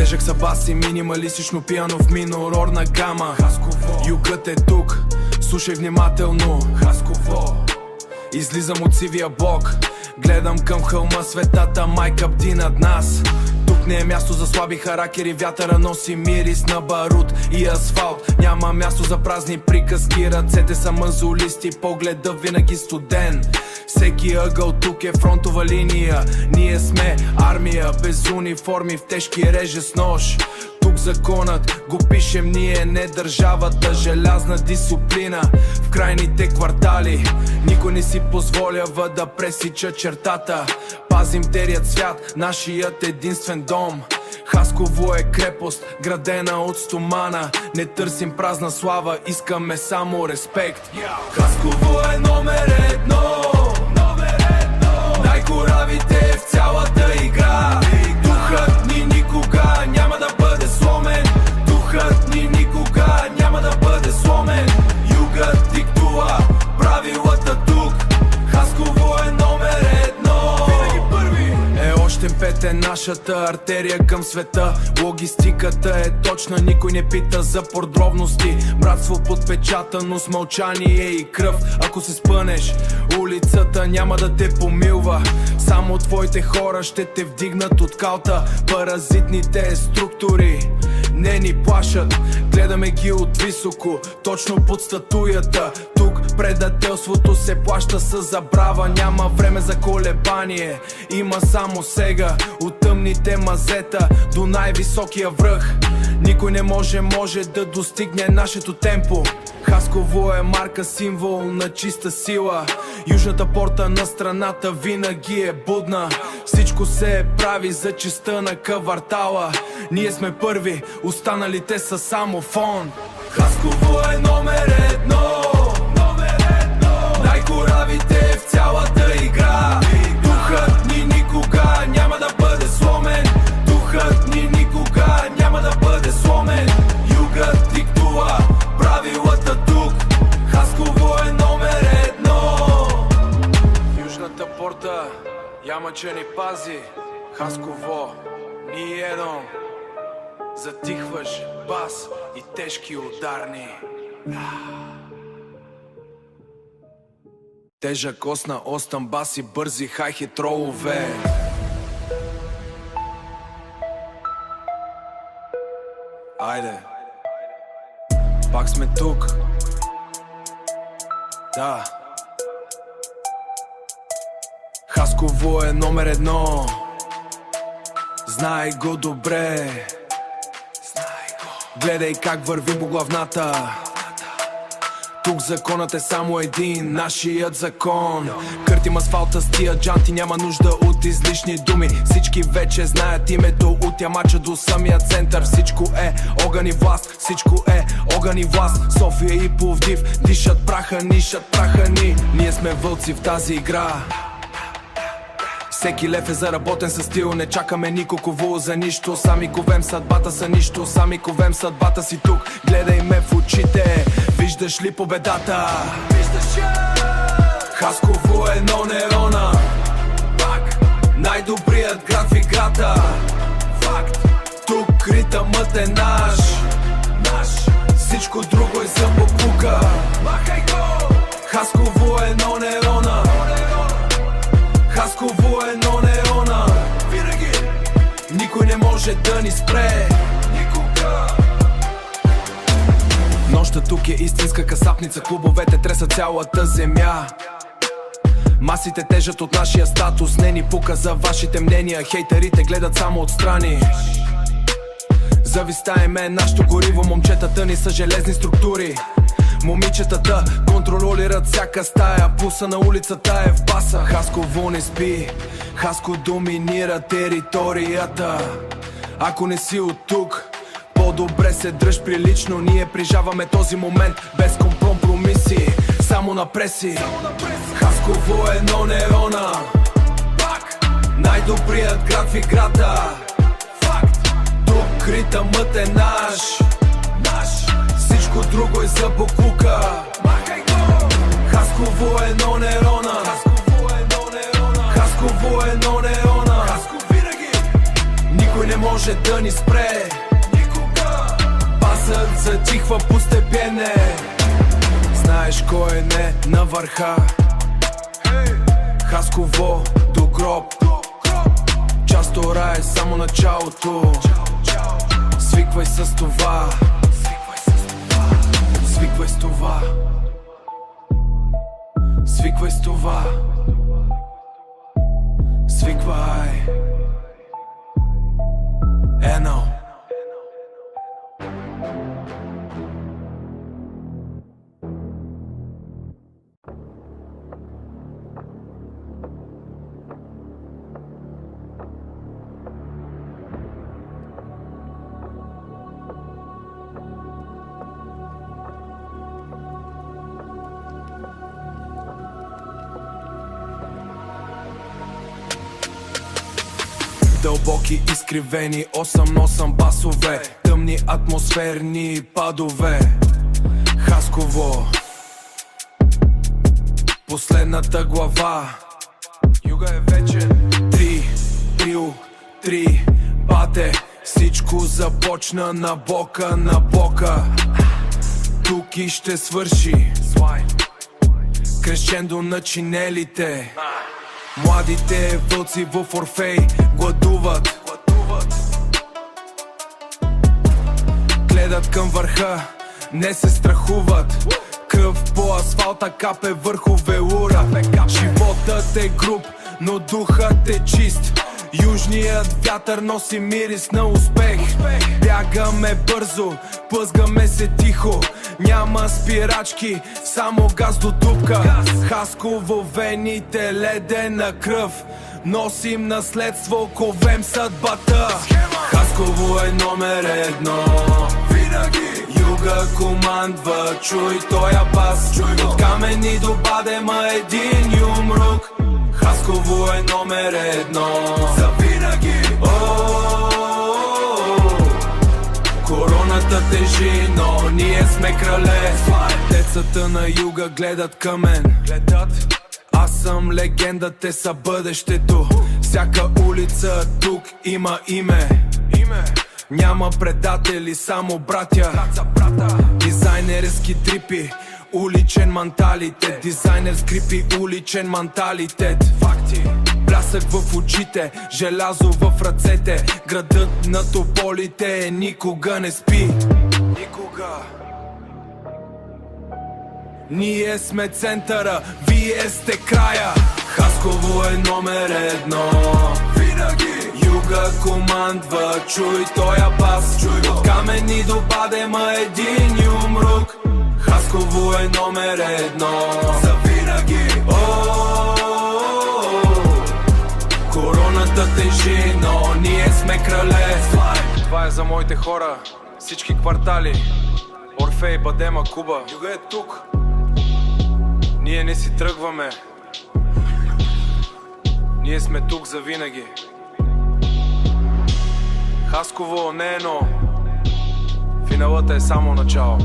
Тежък са баси, минималистично пиано в минорорна гама. Хасково, югът е тук, слушай внимателно. Хасково, излизам от сивия блок, гледам към хълма, светата майка бди над нас. Тук не е място за слаби характери, вятъра носи мирис на барут и асфалт. Няма място за празни приказки, ръцете са мазолисти, погледа винаги студен. Всеки ъгъл тук е фронтова линия, ние сме армия без униформи, в тежки реже с нож. Тук законът го пишем ние, не държавата, желязна дисциплина в крайните квартали. Никой не си позволява да пресича чертата. Пазим терият свят, нашият единствен дом. Хасково е крепост, градена от стомана. Не търсим празна слава, искаме само респект. Хасково е номер едно, най-коравите в цялата игра. Духът ни никога няма да бъде сломен. Духът ни никога няма да бъде сломен. Югът диктува правилата тук. Хасково е номер едно. Винаги първи. Още пет е нашата артерия към света. Логистиката е точна, никой не пита за подробности. Братство подпечатано с мълчание и кръв. Ако се спънеш, улицата няма да те помилва. Само твоите хора ще те вдигнат от калта. Паразитните структури не ни плашат, гледаме ги от високо, точно под статуята. Тук предателството се плаща с забрава. Няма време за колебание, има само сега. От тъмните мазета до най-високия връх. Никой не може да достигне нашето темпо. Хасково е марка, символ на чиста сила. Южната порта на страната винаги е будна. Всичко се прави за честа на квартала. Ние сме първи, останалите са само фон. Хасково е номер едно, най-коравите в цялата игра. Духът ни никога няма да бъде сломен. Духът ни никога няма да бъде сломен. Югът диктува правилата тук. Хасково е номер едно. Южната порта, яма че ни пази. Хасково, ни едно. Затихваш бас и тежки ударни. Тежък осна остън бас и бързи хай-хит тролове. Айде, пак сме тук. Да. Хасково е номер едно. Знай го добре. Гледай как върви по главната. Тук законът е само един, нашият закон. Къртим асфалта с тия джанти, няма нужда от излишни думи. Всички вече знаят името от Ямача до самия център. Всичко е огън и власт, всичко е огън и власт. София и Пловдив дишат праха, нишат праха ни. Ние сме вълци в тази игра. Всеки лев е заработен със стил, не чакаме никого за нищо. Сами ковем съдбата са нищо, сами ковем съдбата си тук. Гледай ме в очите, виждаш ли победата? Виждаш я! Хасково е едно нерона. Пак най-добрият град в играта. Факт, тук ритъмът е наш. Всичко друго е за боклука. Махай го! Хасково е едно нерона. Хасково е едно нерона. Винаги никой не може да ни спре. Никога. Нощта тук е истинска касапница. Клубовете тресат цялата земя. Масите тежат от нашия статус. Не ни пука за вашите мнения. Хейтерите гледат само отстрани. Завистта им е нашето гориво. Момчетата ни са железни структури. Момичетата контролират всяка стая. Пулса на улицата е в баса. Хасково не спи, Хаско доминира територията. Ако не си от тук, по-добре се дръж прилично. Ние прижаваме този момент без компромиси, само на преси. Хасково е едно нерона. Пак най-добрият град в играта. Факт, тук ритъмът е наш. Всичко друго е за боклука. Махай го! Хасково е едно нерона. Хасково е едно нерона. Хаско винаги никой не може може да ни спре. Никога. Басът затихва постепене. Знаеш кой е не на върха. Хасково до гроб. Част от рая е само началото. Свиквай с това. Свиквай с това. Свиквай с това. Свиквай. Едно. Дълбоки изкривени 8 басове, тъмни атмосферни падове. Хасково, последната глава. Юга е вечен. 3 бате, всичко започна на бока. Тук и ще свърши крещендо на чинелите. Младите вълци в Орфей гладуват. Гледат към върха, не се страхуват. Кръв по асфалта капе върху велура. Животът е груб, но духът е чист. Южният вятър носи мирис на успех. Бягаме бързо, плъзгаме се тихо. Няма спирачки, само газ до дупка. Хасково вените, ледена кръв. Носим наследство, ковем съдбата. Хасково е номер едно. Винаги юга командва, чуй тоя бас. От Камени до Бадема един юмрук. Хасково е номер едно. Завинаги. Короната тежи, но ние сме крале. Децата на юга гледат към мен. Аз съм легенда, те са бъдещето. Всяка улица тук има име. Няма предатели, само братя. Дизайнерски трипи, уличен менталитет. Дизайнер скрипи, уличен менталитет. Факти. Блясък в очите, желязо в ръцете. Градът на тополите никога не спи. Никога. Ние сме центъра, вие сте края. Хасково е номер едно. Винаги юга командва, чуй тоя бас. От Камени до Бадема един юмрук. Хасково е номер едно. Завинаги. Короната тежи, но ние сме крале. Това е за моите хора, всички квартали. Орфей, Бадема, Куба. Юга е тук. Ние не си тръгваме. Ние сме тук за винаги. Хасково не е, но финалът е само начало.